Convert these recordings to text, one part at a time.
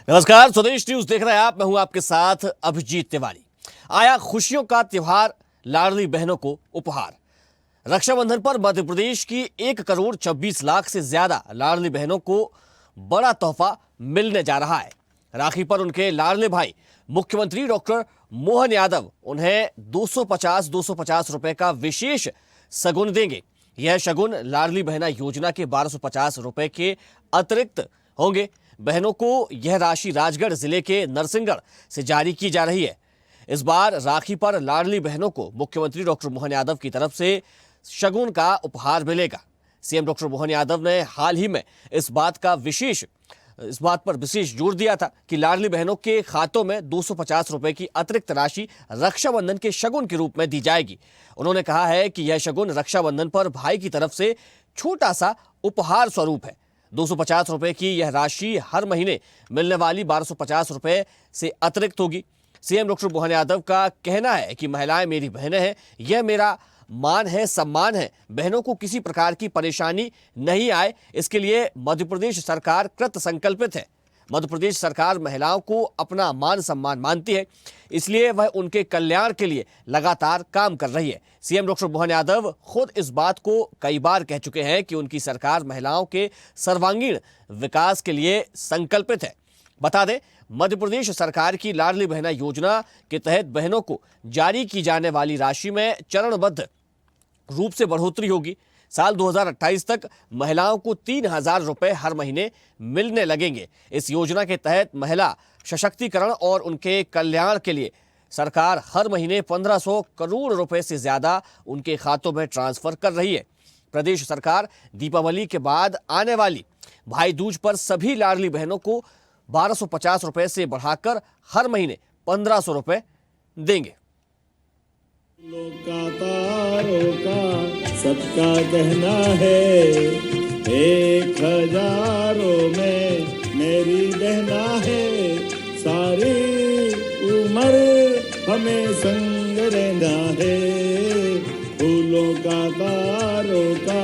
नमस्कार, स्वदेश न्यूज देख रहे हैं आप। मैं हूं आपके साथ अभिजीत तिवारी। आया खुशियों का त्योहार, लाडली बहनों को उपहार। रक्षाबंधन पर मध्य प्रदेश की 1,26,00,000 से ज्यादा लाडली बहनों को बड़ा तोहफा मिलने जा रहा है। राखी पर उनके लाडले भाई मुख्यमंत्री डॉक्टर मोहन यादव उन्हें 250 रुपए का विशेष शगुन देंगे। यह शगुन लाडली बहना योजना के 1,250 रुपए के अतिरिक्त होंगे। बहनों को यह राशि राजगढ़ जिले के नरसिंहगढ़ से जारी की जा रही है। इस बार राखी पर लाडली बहनों को मुख्यमंत्री डॉक्टर मोहन यादव की तरफ से शगुन का उपहार मिलेगा। सीएम डॉक्टर मोहन यादव ने हाल ही में इस बात पर विशेष जोर दिया था कि लाडली बहनों के खातों में 250 रुपए की अतिरिक्त राशि रक्षाबंधन के शगुन के रूप में दी जाएगी। उन्होंने कहा है कि यह शगुन रक्षाबंधन पर भाई की तरफ से छोटा सा उपहार स्वरूप है। 250 रुपए की यह राशि हर महीने मिलने वाली 1,250 रुपए से अतिरिक्त होगी। सीएम डॉक्टर मोहन यादव का कहना है कि महिलाएं मेरी बहनें हैं, यह मेरा मान है, सम्मान है। बहनों को किसी प्रकार की परेशानी नहीं आए, इसके लिए मध्य प्रदेश सरकार कृत संकल्पित है। मध्य प्रदेश सरकार महिलाओं को अपना मान सम्मान मानती है, इसलिए वह उनके कल्याण के लिए लगातार काम कर रही है। सीएम डॉक्टर मोहन यादव खुद इस बात को कई बार कह चुके हैं कि उनकी सरकार महिलाओं के सर्वांगीण विकास के लिए संकल्पित है। बता दें, मध्य प्रदेश सरकार की लाडली बहना योजना के तहत बहनों को जारी की जाने वाली राशि में चरणबद्ध रूप से बढ़ोतरी होगी। साल 2028 तक महिलाओं को 3,000 रुपए हर महीने मिलने लगेंगे। इस योजना के तहत महिला सशक्तिकरण और उनके कल्याण के लिए सरकार हर महीने 1,500 करोड़ रुपए से ज्यादा उनके खातों में ट्रांसफर कर रही है। प्रदेश सरकार दीपावली के बाद आने वाली भाई दूज पर सभी लाडली बहनों को 1,250 रुपए से बढ़ाकर हर महीने 1,500 रुपए देंगे। तारों का सबका कहना है, 1,000 में मेरी बहना है। सारी उम्र हमें संग रहना है, फूलों का तारों का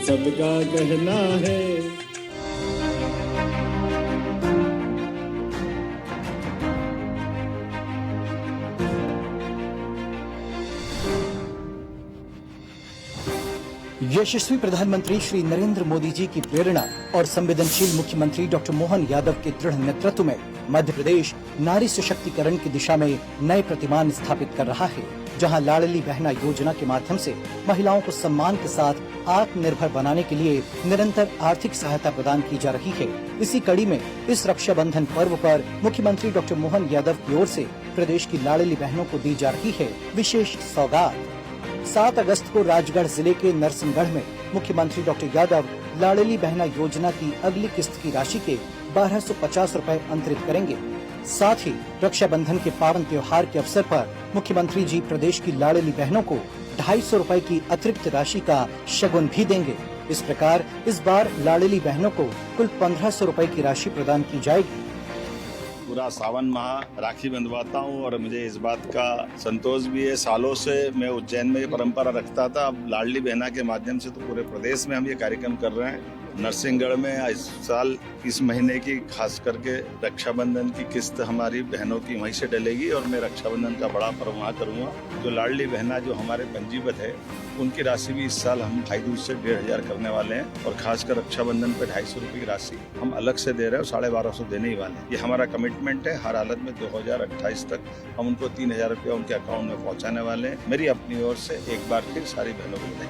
सबका कहना है। यशस्वी प्रधानमंत्री श्री नरेंद्र मोदी जी की प्रेरणा और संवेदनशील मुख्यमंत्री डॉक्टर मोहन यादव के दृढ़ नेतृत्व में मध्य प्रदेश नारी सशक्तिकरण की दिशा में नए प्रतिमान स्थापित कर रहा है, जहां लाडली बहना योजना के माध्यम से महिलाओं को सम्मान के साथ आत्मनिर्भर बनाने के लिए निरंतर आर्थिक सहायता प्रदान की जा रही है। इसी कड़ी में इस रक्षाबंधन पर्व पर मुख्यमंत्री डॉक्टर मोहन यादव की ओर से प्रदेश की लाडली बहनों को दी जा रही है विशेष सौगात। 7 अगस्त को राजगढ़ जिले के नरसिंहगढ़ में मुख्यमंत्री डॉक्टर यादव लाडली बहना योजना की अगली किस्त की राशि के 1,250 रुपए अंतरित करेंगे। साथ ही रक्षाबंधन के पावन त्योहार के अवसर पर मुख्यमंत्री जी प्रदेश की लाडली बहनों को 250 रुपए की अतिरिक्त राशि का शगुन भी देंगे। इस प्रकार इस बार लाडली बहनों को कुल 1,500 रुपए की राशि प्रदान की जाएगी। पूरा सावन माह राखी बंधवाता हूँ और मुझे इस बात का संतोष भी है। सालों से मैं उज्जैन में ये परंपरा रखता था, अब लाडली बहना के माध्यम से तो पूरे प्रदेश में हम ये कार्यक्रम कर रहे हैं। नरसिंहगढ़ में इस साल इस महीने की खास करके रक्षाबंधन की किस्त हमारी बहनों की वहीं से डलेगी और मैं रक्षाबंधन का बड़ा पर्व वहाँ करूँगा। जो लाडली बहना जो हमारे पंजीबत है उनकी राशि भी इस साल हम भाई दूज से 1,500 करने वाले हैं और खासकर रक्षाबंधन पे 250 रुपए की राशि हम अलग से दे रहे हैं, 1,250 देने ही वाले हैं। ये हमारा कमिटमेंट है। हर हालत में 2028 तक हम उनको 3,000 रुपया उनके अकाउंट में पहुँचाने वाले हैं। मेरी अपनी ओर से एक बार फिर सारी बहनों को बधाई।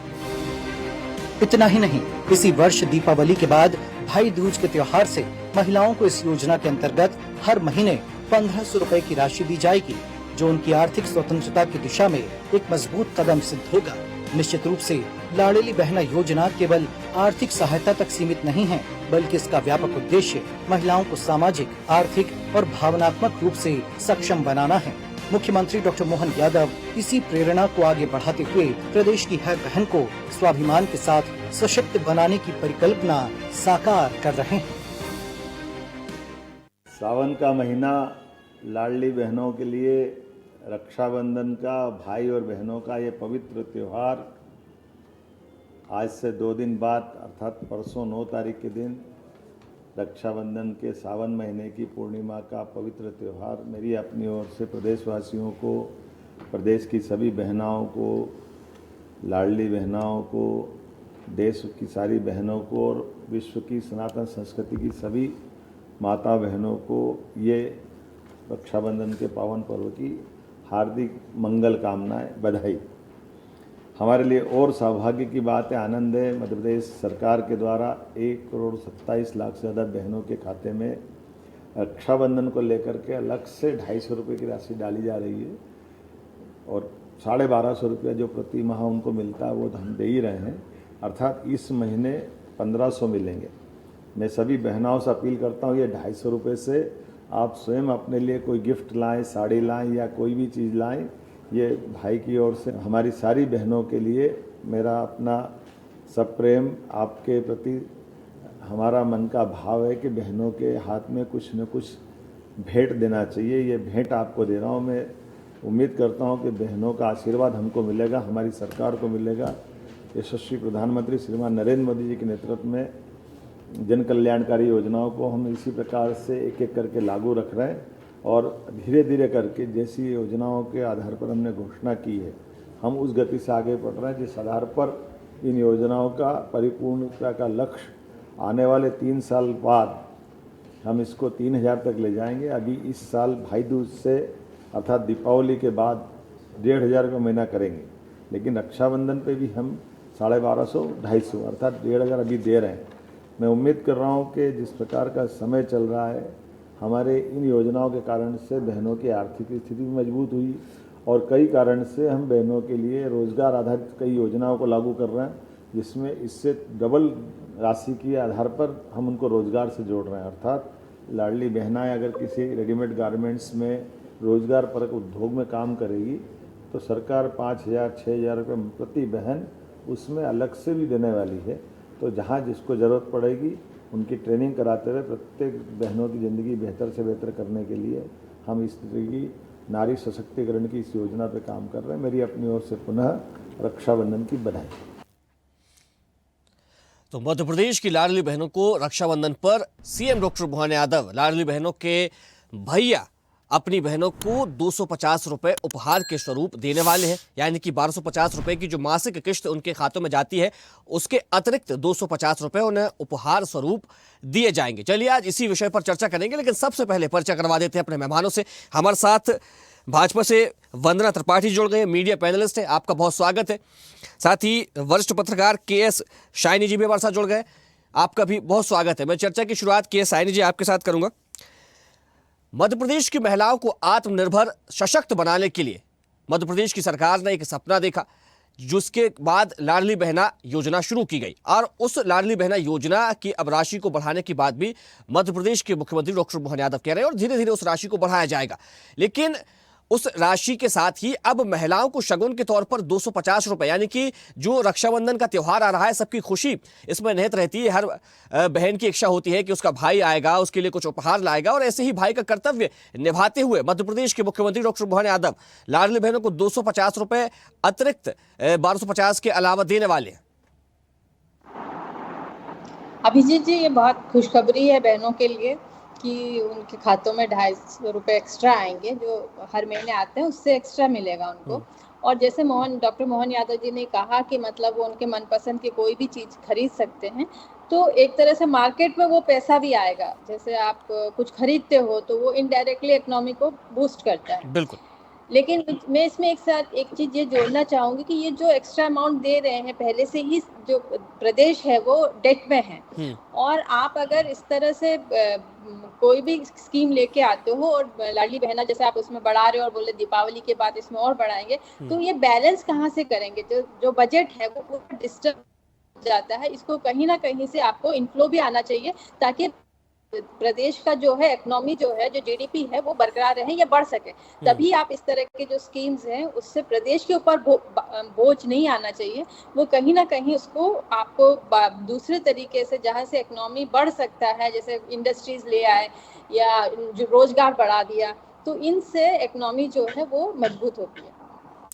इतना ही नहीं, इसी वर्ष दीपावली के बाद भाई दूज के त्योहार से महिलाओं को इस योजना के अंतर्गत हर महीने 1,500 रुपए की राशि दी जाएगी, जो उनकी आर्थिक स्वतंत्रता की दिशा में एक मजबूत कदम सिद्ध होगा। निश्चित रूप से लाडली बहना योजना केवल आर्थिक सहायता तक सीमित नहीं है, बल्कि इसका व्यापक उद्देश्य महिलाओं को सामाजिक, आर्थिक और भावनात्मक रूप से सक्षम बनाना है। मुख्यमंत्री डॉक्टर मोहन यादव इसी प्रेरणा को आगे बढ़ाते हुए प्रदेश की हर बहन को स्वाभिमान के साथ सशक्त बनाने की परिकल्पना साकार कर रहे हैं। सावन का महीना लाडली बहनों के लिए रक्षाबंधन का, भाई और बहनों का ये पवित्र त्योहार आज से 2 दिन बाद अर्थात परसों 9 तारीख के दिन रक्षाबंधन के सावन महीने की पूर्णिमा का पवित्र त्यौहार मेरी अपनी ओर से प्रदेशवासियों को, प्रदेश की सभी बहनाओं को, लाडली बहनाओं को, देश की सारी बहनों को और विश्व की सनातन संस्कृति की सभी माता बहनों को ये रक्षाबंधन के पावन पर्व की हार्दिक मंगल कामनाएं, बधाई। हमारे लिए और सौभाग्य की बात है, आनंद है, मध्य प्रदेश सरकार के द्वारा 1,27,00,000 से ज़्यादा बहनों के खाते में रक्षाबंधन को लेकर के अलग से 250 रुपये की राशि डाली जा रही है और 1,250 रुपया जो प्रति माह उनको मिलता है वो तो हम दे ही रहे हैं, अर्थात इस महीने 1,500 मिलेंगे। मैं सभी बहनाओं से अपील करता हूँ, ये 250 रुपये से आप स्वयं अपने लिए कोई गिफ्ट लाएं, साड़ी लाएं या कोई भी चीज़ लाएं। ये भाई की ओर से हमारी सारी बहनों के लिए मेरा अपना सब प्रेम आपके प्रति, हमारा मन का भाव है कि बहनों के हाथ में कुछ न कुछ भेंट देना चाहिए। ये भेंट आपको दे रहा हूँ। मैं उम्मीद करता हूँ कि बहनों का आशीर्वाद हमको मिलेगा, हमारी सरकार को मिलेगा। यशस्वी प्रधानमंत्री श्रीमान नरेंद्र मोदी जी के नेतृत्व में जन कल्याणकारी योजनाओं को हम इसी प्रकार से एक एक करके लागू रख रहे हैं और धीरे धीरे करके जैसी योजनाओं के आधार पर हमने घोषणा की है, हम उस गति से आगे बढ़ रहे हैं जिस आधार पर इन योजनाओं का परिपूर्णता का लक्ष्य आने वाले 3 साल बाद हम इसको 3,000 तक ले जाएंगे। अभी इस साल भाई दूज से अर्थात दीपावली के बाद 1,500 का महीना करेंगे, लेकिन रक्षाबंधन पे भी हम 1,250, 250 अर्थात 1,500 अभी दे रहे हैं। मैं उम्मीद कर रहा हूँ कि जिस प्रकार का समय चल रहा है, हमारे इन योजनाओं के कारण से बहनों की आर्थिक स्थिति भी मजबूत हुई और कई कारण से हम बहनों के लिए रोजगार आधारित कई योजनाओं को लागू कर रहे हैं, जिसमें इससे डबल राशि के आधार पर हम उनको रोजगार से जोड़ रहे हैं। अर्थात लाडली बहनाएं अगर किसी रेडीमेड गारमेंट्स में रोजगार परक उद्योग में काम करेगी तो सरकार 5,000, 6,000 रुपये प्रति बहन उसमें अलग से भी देने वाली है। तो जहाँ जिसको ज़रूरत पड़ेगी उनकी ट्रेनिंग कराते हुए प्रत्येक बहनों की ज़िंदगी बेहतर से बेहतर करने के लिए हम इस तरह की नारी सशक्तिकरण की इस योजना पर काम कर रहे हैं। मेरी अपनी ओर से पुनः रक्षाबंधन की बधाई। तो मध्य प्रदेश की लाडली बहनों को रक्षाबंधन पर सीएम डॉक्टर मोहन यादव लाडली बहनों के भैया अपनी बहनों को 250 रुपए उपहार के स्वरूप देने वाले हैं, यानी कि 1,250 रुपए की जो मासिक किस्त उनके खातों में जाती है उसके अतिरिक्त 250 रुपए उन्हें उपहार स्वरूप दिए जाएंगे। चलिए आज इसी विषय पर चर्चा करेंगे, लेकिन सबसे पहले परिचय करवा देते हैं अपने मेहमानों से। हमारे साथ भाजपा से वंदना त्रिपाठी जुड़ गए, मीडिया पैनलिस्ट है, आपका बहुत स्वागत है। साथ ही वरिष्ठ पत्रकार KS शाइनी जी भी हमारे साथ जुड़ गए, आपका भी बहुत स्वागत है। मैं चर्चा की शुरुआत KS शाइनी जी आपके साथ करूंगा। मध्य प्रदेश की महिलाओं को आत्मनिर्भर सशक्त बनाने के लिए मध्य प्रदेश की सरकार ने एक सपना देखा, जिसके बाद लाडली बहना योजना शुरू की गई और उस लाडली बहना योजना की अब राशि को बढ़ाने की बात भी मध्य प्रदेश के मुख्यमंत्री डॉक्टर मोहन यादव कह रहे हैं और धीरे धीरे उस राशि को बढ़ाया जाएगा। लेकिन उस राशि के साथ ही अब महिलाओं को शगुन के तौर पर 250 रुपए, यानी कि जो रक्षाबंधन का त्यौहार आ रहा है, सबकी खुशी इसमें निहित रहती है। हर बहन की इच्छा होती है कि उसका भाई आएगा, उसके लिए कुछ उपहार लाएगा और ऐसे ही भाई का कर्तव्य निभाते हुए मध्य प्रदेश के मुख्यमंत्री डॉक्टर मोहन यादव लाडली बहनों को 250 रुपए अतिरिक्त 1,250 के अलावा देने वाले हैं। अभिजीत जी, ये बहुत खुशखबरी है बहनों के लिए कि उनके खातों में 250 रुपए एक्स्ट्रा आएंगे, जो हर महीने आते हैं उससे एक्स्ट्रा मिलेगा उनको। और जैसे डॉक्टर मोहन यादव जी ने कहा कि मतलब वो उनके मनपसंद की कोई भी चीज खरीद सकते हैं, तो एक तरह से मार्केट में वो पैसा भी आएगा। जैसे आप कुछ खरीदते हो तो वो इनडायरेक्टली इकोनॉमी को बूस्ट करता है। बिल्कुल। लेकिन मैं इसमें एक चीज ये जोड़ना चाहूंगी कि ये जो एक्स्ट्रा अमाउंट दे रहे हैं, पहले से ही जो प्रदेश है वो डेट में है, और आप अगर इस तरह से कोई भी स्कीम लेके आते हो और लाडली बहना जैसे आप उसमें बढ़ा रहे हो और बोले दीपावली के बाद इसमें और बढ़ाएंगे, तो ये बैलेंस कहाँ से करेंगे? जो बजट है वो पूरा डिस्टर्ब जाता है। इसको कहीं ना कहीं से आपको इनफ्लो भी आना चाहिए ताकि प्रदेश का जो है इकोनॉमी जो है, जो जीडीपी है वो बरकरार रहे या बढ़ सके। तभी आप इस तरह के जो स्कीम्स हैं उससे प्रदेश के ऊपर बोझ नहीं आना चाहिए। वो कहीं ना कहीं उसको आपको दूसरे तरीके से जहाँ से इकोनॉमी बढ़ सकता है, जैसे इंडस्ट्रीज ले आए या जो रोजगार बढ़ा दिया, तो इनसे इकोनॉमी जो है वो मजबूत होती है।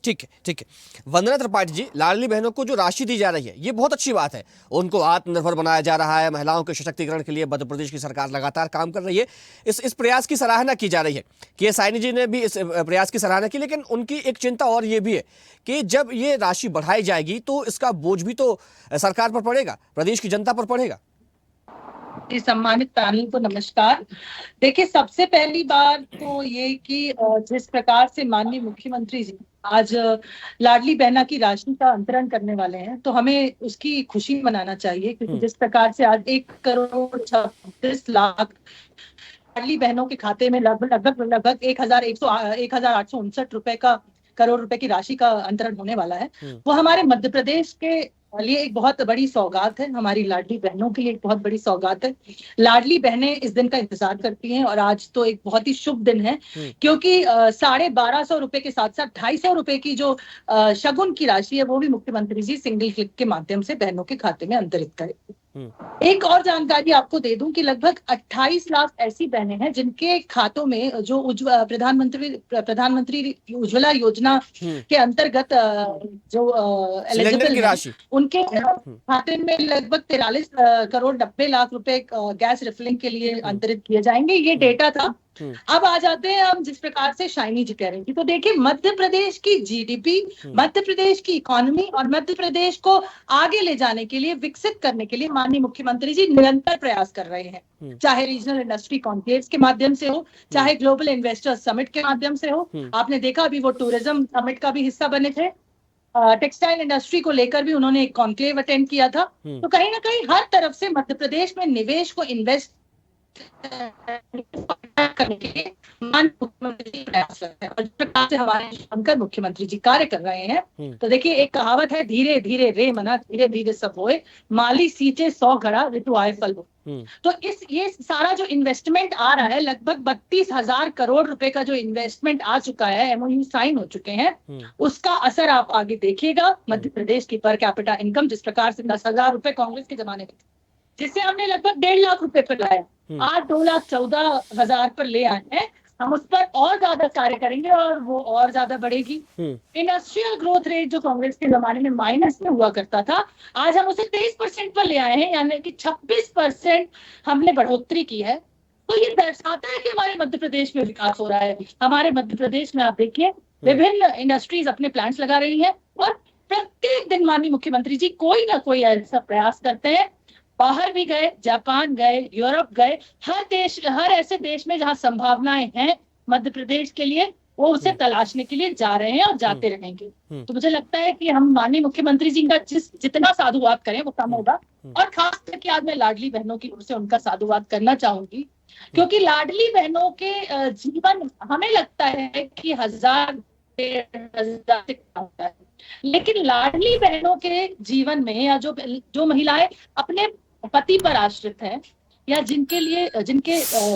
ठीक है, ठीक है। वंदना त्रिपाठी जी, लाडली बहनों को जो राशि दी जा रही है ये बहुत अच्छी बात है, उनको आत्मनिर्भर बनाया जा रहा है, महिलाओं के सशक्तिकरण के लिए मध्य प्रदेश की सरकार लगातार काम कर रही है। इस प्रयास की सराहना की जा रही है। के साइनी जी ने भी इस प्रयास की सराहना की, लेकिन उनकी एक चिंता और ये भी है कि जब ये राशि बढ़ाई जाएगी तो इसका बोझ भी तो सरकार पर पड़ेगा, प्रदेश की जनता पर पड़ेगा। सम्मानित पैनल को नमस्कार। देखिए, सबसे पहली बात तो ये कि जिस प्रकार से माननीय मुख्यमंत्री जी आज लाडली बहना की राशि का अंतरण करने वाले हैं, तो हमें उसकी खुशी मनाना चाहिए, क्योंकि जिस प्रकार से आज 1,36,00,000 लाडली बहनों के खाते में लगभग 1,859 करोड़ रुपए की राशि का अंतरण होने वाला है, वो हमारे मध्य प्रदेश के लिए एक बहुत बड़ी सौगात है, हमारी लाडली बहनों की एक बहुत बड़ी सौगात है। लाडली बहनें इस दिन का इंतजार करती हैं और आज तो एक बहुत ही शुभ दिन है, क्योंकि 1,250 रुपए के साथ साथ 250 रुपए की जो शगुन की राशि है वो भी मुख्यमंत्री जी सिंगल क्लिक के माध्यम से बहनों के खाते में अंतरित करेंगे। एक और जानकारी आपको दे दूं कि लगभग 28 लाख ऐसी बहनें हैं जिनके खातों में जो प्रधानमंत्री उज्ज्वला योजना के अंतर्गत जो एलिजिबल है, उनके खाते में लगभग 43 करोड़ 90 लाख रुपए गैस रिफिलिंग के लिए अंतरित किए जाएंगे। ये डेटा था। अब आ जाते हैं हम जिस प्रकार से शाइनी जी कह रही थी, तो देखिए, मध्य प्रदेश की जीडीपी, मध्य प्रदेश की इकोनॉमी और मध्य प्रदेश को आगे ले जाने के लिए, विकसित करने के लिए माननीय मुख्यमंत्री जी निरंतर प्रयास कर रहे हैं, चाहे रीजनल इंडस्ट्री कॉन्क्लेव्स के माध्यम से हो, चाहे ग्लोबल इन्वेस्टर्स समिट के माध्यम से हो। आपने देखा अभी वो टूरिज्म समिट का भी हिस्सा बने थे, टेक्सटाइल इंडस्ट्री को लेकर भी उन्होंने एक कॉन्क्लेव अटेंड किया था। तो कहीं ना कहीं हर तरफ से मध्य प्रदेश में निवेश को इन्वेस्ट करने के लिए माननीय मुख्यमंत्री प्रयास करते हैं और जिस प्रकार से हमारे शंकर मुख्यमंत्री जी कार्य कर रहे हैं, तो देखिए, एक कहावत है, धीरे धीरे रे मना धीरे धीरे सब होए, माली सींचे 100 घड़ा ऋतु आए फल हो। तो ये सारा जो इन्वेस्टमेंट आ रहा है, लगभग 32,000 करोड़ रुपए का जो इन्वेस्टमेंट आ चुका है, एमओयू साइन हो चुके हैं, उसका असर आप आगे देखिएगा। मध्य प्रदेश की पर कैपिटा इनकम जिस प्रकार से 10,000 रुपए कांग्रेस के जमाने में, जिससे हमने लगभग 1.5 लाख रुपए पर लाया, आज 2,14,000 पर ले आए हैं। हम उस पर और ज्यादा कार्य करेंगे और वो और ज्यादा बढ़ेगी। इंडस्ट्रियल ग्रोथ रेट जो कांग्रेस के जमाने में माइनस में हुआ करता था, आज हम उसे 23% पर ले आए हैं, यानी कि 26% हमने बढ़ोतरी की है। तो ये दर्शाता है कि हमारे मध्य प्रदेश में विकास हो रहा है। हमारे मध्य प्रदेश में आप देखिए, विभिन्न इंडस्ट्रीज अपने प्लांट्स लगा रही है और प्रत्येक दिन माननीय मुख्यमंत्री जी कोई ना कोई ऐसा प्रयास करते हैं। बाहर भी गए, जापान गए, यूरोप गए, हर ऐसे देश में जहां संभावनाएं हैं मध्य प्रदेश के लिए, वो उसे तलाशने के लिए जा रहे हैं और जाते रहेंगे। तो मुझे लगता है कि हम माननीय मुख्यमंत्री जी का जितना साधुवाद करें वो कम होगा। और खास करके आज मैं लाडली बहनों की ओर से उनका साधुवाद करना चाहूंगी, क्योंकि लाडली बहनों के जीवन, हमें लगता है कि 1,000-1,500 से कम होता है, लेकिन लाडली बहनों के जीवन में, या जो महिलाएं अपने पति पर आश्रित है, या जिनके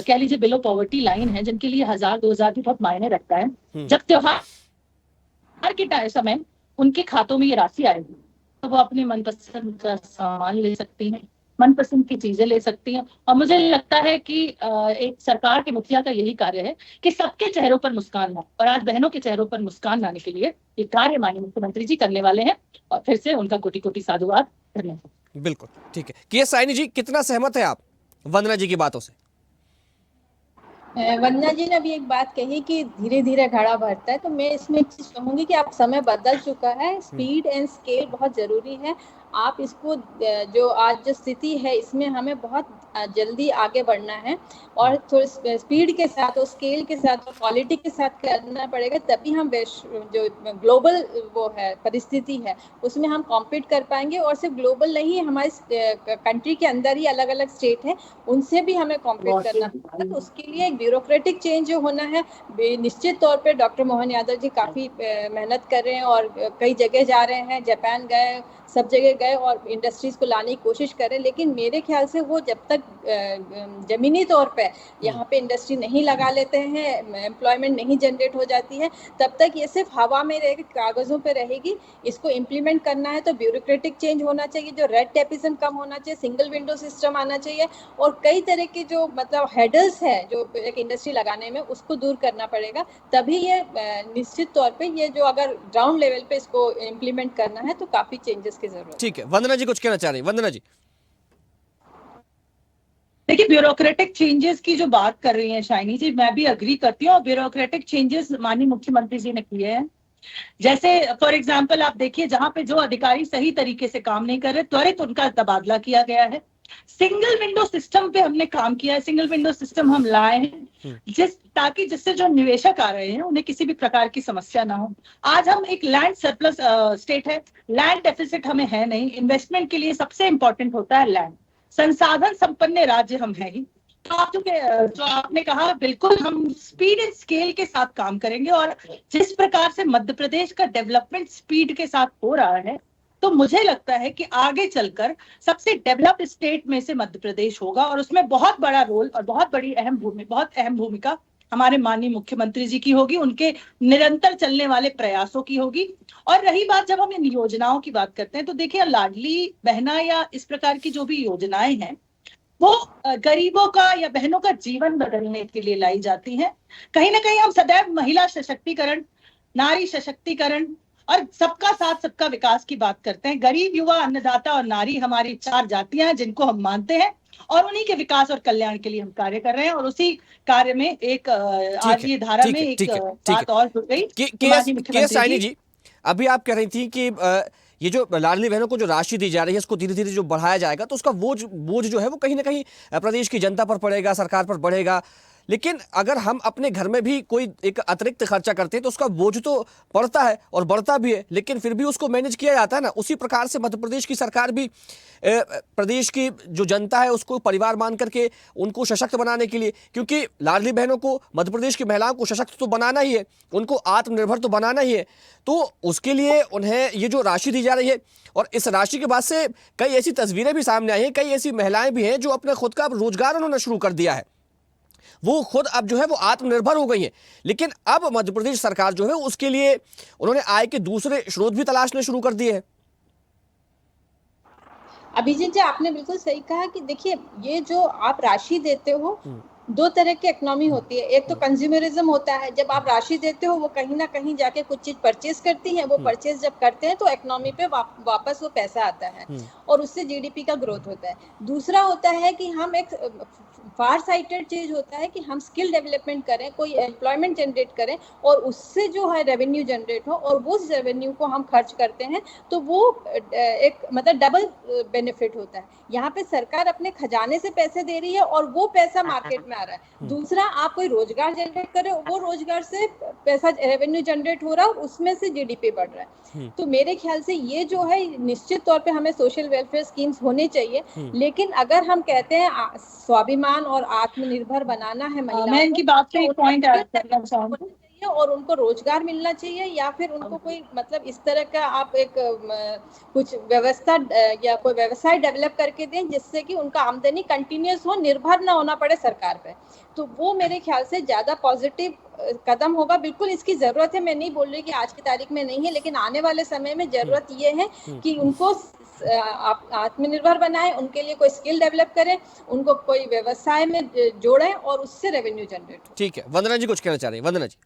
कह लीजिए बिलो पॉवर्टी लाइन है, जिनके लिए 1,000-2,000 भी बहुत मायने रखता है, जब त्योहार के समय उनके खातों में ये राशि आएगी, तो वो अपने मनपसंद का सामान ले सकती हैं, मनपसंद की चीजें ले सकती हैं। और मुझे लगता है कि एक सरकार के मुखिया का यही कार्य है कि सबके चेहरों पर मुस्कान लाए, और आज बहनों के चेहरों पर मुस्कान लाने के लिए ये कार्य माननीय मुख्यमंत्री जी करने वाले हैं, और फिर से उनका कोटि कोटि साधुवाद करने। बिल्कुल ठीक है। के साइनी जी, कितना सहमत है आप वंदना जी की बातों से? वंदना जी ने अभी एक बात कही कि धीरे धीरे घड़ा भरता है, तो मैं इसमें एक चीज कहूंगी कि आप समय बदल चुका है, स्पीड एंड स्केल बहुत जरूरी है। आप इसको, जो आज जो स्थिति है, इसमें हमें बहुत जल्दी आगे बढ़ना है और थोड़ी स्पीड के साथ और स्केल के साथ और क्वालिटी के साथ करना पड़ेगा, तभी हम जो ग्लोबल वो है परिस्थिति है उसमें हम कॉम्पीट कर पाएंगे। और सिर्फ ग्लोबल नहीं, हमारे कंट्री के अंदर ही अलग अलग स्टेट है, उनसे भी हमें कॉम्पीट करना पड़ेगा। तो उसके लिए एक ब्यूरोक्रेटिक चेंज जो होना है, निश्चित तौर पे डॉक्टर मोहन यादव जी काफी मेहनत कर रहे हैं और कई जगह जा रहे हैं, जापान गए, सब जगह गए और इंडस्ट्रीज को लाने की कोशिश कर रहे हैं, लेकिन मेरे ख्याल से वो जब तक जमीनी तौर पे यहाँ पे इंडस्ट्री नहीं लगा लेते हैं, एम्प्लॉयमेंट नहीं जनरेट हो जाती है, तब तक ये सिर्फ हवा में रहेगी, कागजों पे रहेगी। इसको इम्प्लीमेंट करना है तो ब्यूरोक्रेटिक चेंज होना चाहिए, जो रेड टेपिज्म कम होना चाहिए, सिंगल विंडो सिस्टम आना चाहिए, और कई तरह के जो मतलब हेडल्स है जो एक इंडस्ट्री लगाने में, उसको दूर करना पड़ेगा। तभी ये निश्चित तौर पे ये जो अगर ग्राउंड लेवल पे इसको इम्प्लीमेंट करना है तो काफी चेंजेस की जरूरत है। ठीक है, वंदना जी कुछ कहना चाह रही हैं? वंदना जी। देखिए, ब्यूरोक्रेटिक चेंजेस की जो बात कर रही हैं शाइनी जी, मैं भी अग्री करती हूँ। और ब्यूरोक्रेटिक चेंजेस माननीय मुख्यमंत्री जी ने किए हैं। जैसे फॉर एग्जांपल आप देखिए, जहां पे जो अधिकारी सही तरीके से काम नहीं कर रहे, त्वरित उनका तबादला किया गया है। सिंगल विंडो सिस्टम पे हमने काम किया है, सिंगल विंडो सिस्टम हम लाए हैं ताकि जिससे जो निवेशक आ रहे हैं उन्हें किसी भी प्रकार की समस्या ना हो। आज हम एक लैंड सरप्लस स्टेट है, लैंड डेफिसिट हमें है नहीं। इन्वेस्टमेंट के लिए सबसे इंपॉर्टेंट होता है लैंड। संसाधन संपन्न राज्य हम है ही। तो आप जो आपने कहा, बिल्कुल हम स्पीड एंड स्केल के साथ काम करेंगे। और जिस प्रकार से मध्य प्रदेश का डेवलपमेंट स्पीड के साथ हो रहा है, तो मुझे लगता है कि आगे चलकर सबसे डेवलप्ड स्टेट में से मध्य प्रदेश होगा। और उसमें बहुत बड़ा रोल और बहुत अहम भूमिका हमारे माननीय मुख्यमंत्री जी की होगी, उनके निरंतर चलने वाले प्रयासों की होगी। और रही बात, जब हम इन योजनाओं की बात करते हैं, तो देखिए, लाडली बहना या इस प्रकार की जो भी योजनाएं हैं, वो गरीबों का या बहनों का जीवन बदलने के लिए लाई जाती हैं। कहीं ना कहीं हम सदैव महिला सशक्तिकरण, नारी सशक्तिकरण और सबका साथ सबका विकास की बात करते हैं। गरीब, युवा, अन्नदाता और नारी हमारी 4 जातियां हैं जिनको हम मानते हैं, और उन्हीं के विकास और कल्याण के लिए हम कार्य कर रहे हैं। और उसी कार्य में एक आज ये धारा में एक बात और जुड़ गई। साइनी जी, अभी आप कह रही थी कि ये जो लाडली बहनों को जो राशि दी जा रही है, इसको धीरे धीरे जो बढ़ाया जाएगा, तो उसका बोझ जो है वो कहीं ना कहीं प्रदेश की जनता पर पड़ेगा, सरकार पर बढ़ेगा। लेकिन अगर हम अपने घर में भी कोई एक अतिरिक्त खर्चा करते हैं तो उसका बोझ तो पड़ता है और बढ़ता भी है, लेकिन फिर भी उसको मैनेज किया जाता है ना। उसी प्रकार से मध्य प्रदेश की सरकार भी प्रदेश की जो जनता है उसको परिवार मान करके उनको सशक्त बनाने के लिए, क्योंकि लाडली बहनों को, मध्य प्रदेश की महिलाओं को सशक्त तो बनाना ही है, उनको आत्मनिर्भर तो बनाना ही है, तो उसके लिए उन्हें ये जो राशि दी जा रही है, और इस राशि के बाद से कई ऐसी तस्वीरें भी सामने आई हैं, कई ऐसी महिलाएं भी हैं जो अपने खुद का रोजगार उन्होंने शुरू कर दिया है, वो खुद अब जो है वो आत्मनिर्भर हो गई है। लेकिन अब मध्य प्रदेश सरकार जो है उसके लिए उन्होंने आय के दूसरे स्रोत भी तलाशने शुरू कर दिए हैं। अभिजीत जी, आपने बिल्कुल सही कहा कि देखिए, ये जो आप राशि देते हो, 2 तरह की इकोनॉमी होती है। एक तो कंज्यूमरिज्म होता है, जब आप राशि देते हो वो कहीं ना कहीं जाके कुछ चीज परचेज करती है, वो परचेज जब करते हैं तो इकोनॉमी पे वापस वो पैसा आता है और उससे जीडीपी का ग्रोथ होता है। दूसरा होता है कि हम एक फार साइटेड चीज होता है कि हम स्किल डेवलपमेंट करें, कोई एम्प्लॉयमेंट जनरेट करें और उससे जो है रेवेन्यू जनरेट हो, और उस रेवेन्यू को हम खर्च करते हैं, तो वो एक मतलब डबल बेनिफिट होता है। यहाँ पे सरकार अपने खजाने से पैसे दे रही है और वो पैसा मार्केट में आ रहा है। दूसरा, आप कोई रोजगार जनरेट करें, वो रोजगार से पैसा रेवेन्यू जनरेट हो रहा है और उसमें से जीडीपी बढ़ रहा है। तो मेरे ख्याल से ये जो है, निश्चित तौर पे हमें सोशल वेलफेयर स्कीम्स होने चाहिए, लेकिन अगर हम कहते हैं स्वाभिमान और आत्मनिर्भर बनाना है महिलाओं को, मैं इनकी बात पे एक पॉइंट ऐड करना चाहूंगी, और उनको रोजगार मिलना चाहिए, या फिर उनको कोई मतलब इस तरह का आप एक कुछ व्यवस्था या कोई व्यवसाय डेवलप करके दें जिससे कि उनका आमदनी कंटिन्यूअस हो, निर्भर ना होना पड़े सरकार पे। तो वो मेरे ख्याल से ज्यादा पॉजिटिव कदम होगा। बिल्कुल इसकी जरूरत है, मैं नहीं बोल रही कि आज की तारीख में नहीं है, लेकिन आने वाले समय में जरूरत ये है कि उनको आत्मनिर्भर बनाए, उनके लिए कोई स्किल डेवलप करें, उनको कोई व्यवसाय में जोड़ें और उससे रेवेन्यू जनरेट हो। ठीक है, वंदना जी कुछ कहना चाह रही है? वंदना जी,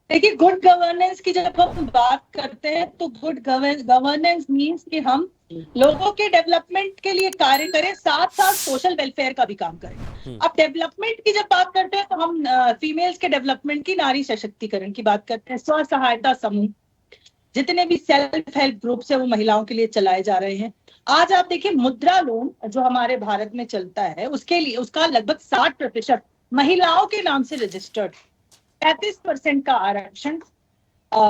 देखिए, गुड गवर्नेंस की जब हम बात करते हैं तो गुड गवर्नेंस मीन्स कि हम लोगों के डेवलपमेंट के लिए कार्य करें, साथ साथ सोशल वेलफेयर का भी काम करें। अब डेवलपमेंट की जब बात करते हैं तो हम फीमेल्स के डेवलपमेंट की, नारी सशक्तिकरण की बात करते हैं। स्व सहायता समूह, जितने भी सेल्फ हेल्प ग्रुप्स है, वो महिलाओं के लिए चलाए जा रहे हैं। आज आप देखिए, मुद्रा लोन जो हमारे भारत में चलता है, उसके लिए उसका लगभग 60% महिलाओं के नाम से रजिस्टर्ड, 35% का आरक्षण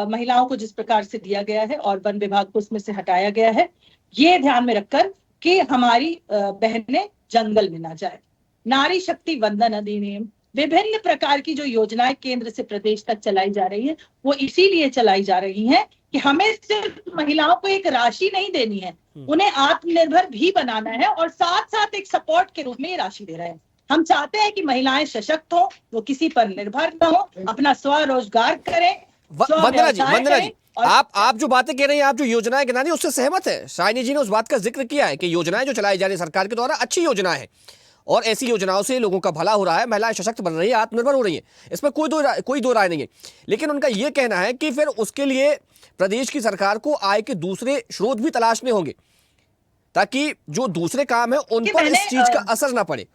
महिलाओं को जिस प्रकार से दिया गया है और वन विभाग को उसमें से हटाया गया है, ये ध्यान में रखकर कि हमारी बहनें जंगल में ना जाए। नारी शक्ति वंदन अधिनियम, विभिन्न प्रकार की जो योजनाएं केंद्र से प्रदेश तक चलाई जा रही है, वो इसीलिए चलाई जा रही हैं कि हमें सिर्फ महिलाओं को एक राशि नहीं देनी है, उन्हें आत्मनिर्भर भी बनाना है और साथ साथ एक सपोर्ट के रूप में ये राशि दे रहे हैं। हम चाहते हैं कि महिलाएं सशक्त हो, वो किसी पर निर्भर न हो, अपना स्वरोजगार करें। वंदना जी, आप जो बातें कह रही हैं, आप जो योजनाएं गिना रही हैं, उससे सहमत है? शाइनी जी ने उस बात का जिक्र किया है कि योजनाएं जो चलाई जा रही है सरकार के द्वारा अच्छी योजनाएं हैं और ऐसी योजनाओं से लोगों का भला हो रहा है, महिलाएं सशक्त बन रही है, आत्मनिर्भर हो रही है, इसमें कोई दो राय नहीं है। लेकिन उनका यह कहना है कि फिर उसके लिए प्रदेश की सरकार को आय के दूसरे स्रोत भी तलाशने होंगे ताकि जो दूसरे काम है उन पर इस चीज का असर ना पड़े।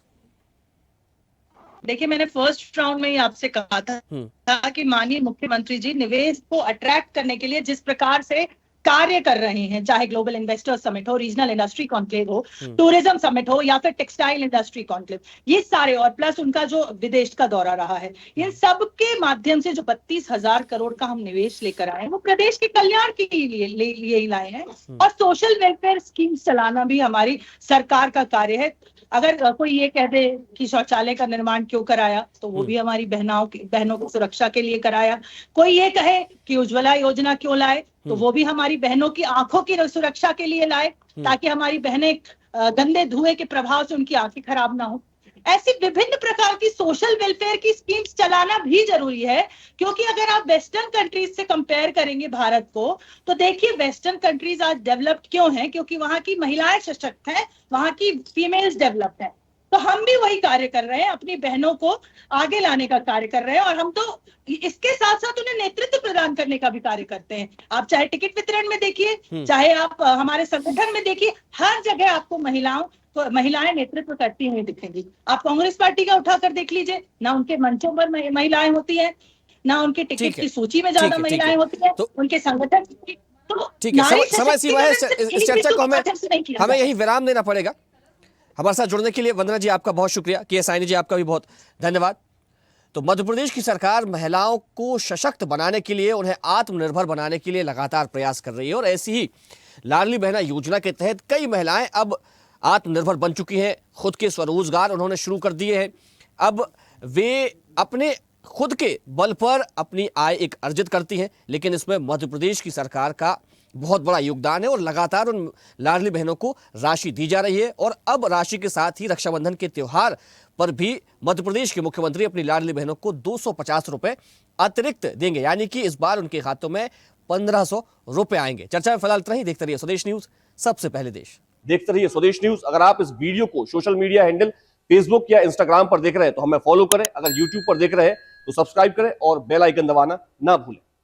देखिए, मैंने फर्स्ट राउंड में ही आपसे कहा था कि माननीय मुख्यमंत्री जी निवेश को अट्रैक्ट करने के लिए जिस प्रकार से कार्य कर रहे हैं, चाहे ग्लोबल इन्वेस्टर समिट हो, रीजनल इंडस्ट्री कॉन्क्लेव हो, टूरिज्म समिट हो या फिर टेक्सटाइल इंडस्ट्री कॉन्क्लेव, ये सारे और प्लस उनका जो विदेश का दौरा रहा है, इन सब के माध्यम से जो 32,000 करोड़ का हम निवेश लेकर आए हैं, वो प्रदेश के कल्याण के लिए ही लाए हैं। और सोशल वेलफेयर स्कीम्स चलाना भी हमारी सरकार का कार्य है। अगर कोई ये कह दे कि शौचालय का निर्माण क्यों कराया, तो वो भी हमारी बहनों को सुरक्षा के लिए कराया। कोई ये कहे कि उज्ज्वला योजना क्यों लाए, तो वो भी हमारी बहनों की आंखों की सुरक्षा के लिए लाए, ताकि हमारी बहनें गंदे धुएं के प्रभाव से उनकी आंखें खराब ना हो। ऐसी विभिन्न प्रकार की सोशल वेलफेयर की स्कीम्स चलाना भी जरूरी है, क्योंकि अगर आप वेस्टर्न कंट्रीज से कंपेयर करेंगे भारत को, तो देखिए वेस्टर्न कंट्रीज आज डेवलप्ड क्यों हैं? क्योंकि वहां की महिलाएं सशक्त हैं, वहां की फीमेल्स डेवलप्ड हैं। तो हम भी वही कार्य कर रहे हैं, अपनी बहनों को आगे लाने का कार्य कर रहे हैं, और हम तो इसके साथ साथ उन्हें नेतृत्व प्रदान करने का भी कार्य करते हैं। आप चाहे टिकट वितरण में देखिए, चाहे आप हमारे संगठन में देखिए, हर जगह आपको महिलाएं नेतृत्व करती हुई दिखेंगी। आप कांग्रेस पार्टी का उठाकर देख लीजिए, ना उनके मंचों पर महिलाएं होती हैं, ना उनके टिकट की सूची में ज्यादा महिलाएं होती हैं, उनके संगठन। ठीक है, समय सीमा है इस चर्चा को हमें यही विराम देना पड़ेगा। हमारे साथ जुड़ने के लिए वंदना जी आपका बहुत शुक्रिया। के साइनी जी आपका भी बहुत धन्यवाद। तो मध्य प्रदेश की सरकार महिलाओं को सशक्त बनाने के लिए, उन्हें आत्मनिर्भर बनाने के लिए लगातार प्रयास कर रही है और ऐसी ही लाडली बहना योजना के तहत कई महिलाएं अब आत्मनिर्भर बन चुकी हैं, खुद के स्वरोजगार उन्होंने शुरू कर दिए हैं। अब वे अपने खुद के बल पर अपनी आय एक अर्जित करती हैं, लेकिन इसमें मध्य प्रदेश की सरकार का बहुत बड़ा योगदान है और लगातार उन लाडली बहनों को राशि दी जा रही है। और अब राशि के साथ ही रक्षाबंधन के त्योहार पर भी मध्य प्रदेश के मुख्यमंत्री अपनी लाडली बहनों को 250 रुपए अतिरिक्त देंगे, यानी कि इस बार उनके खातों में 1500 रुपए आएंगे। चर्चा में फिलहाल इतना ही। देखते रहिए स्वदेश न्यूज, सबसे पहले देश। देखते रहिए स्वदेश न्यूज। अगर आप इस वीडियो को सोशल मीडिया हैंडल फेसबुक या इंस्टाग्राम पर देख रहे हैं तो हमें फॉलो करें, अगर यूट्यूब पर देख रहे हैं तो सब्सक्राइब करें और बेल आइकन दबाना ना भूलें।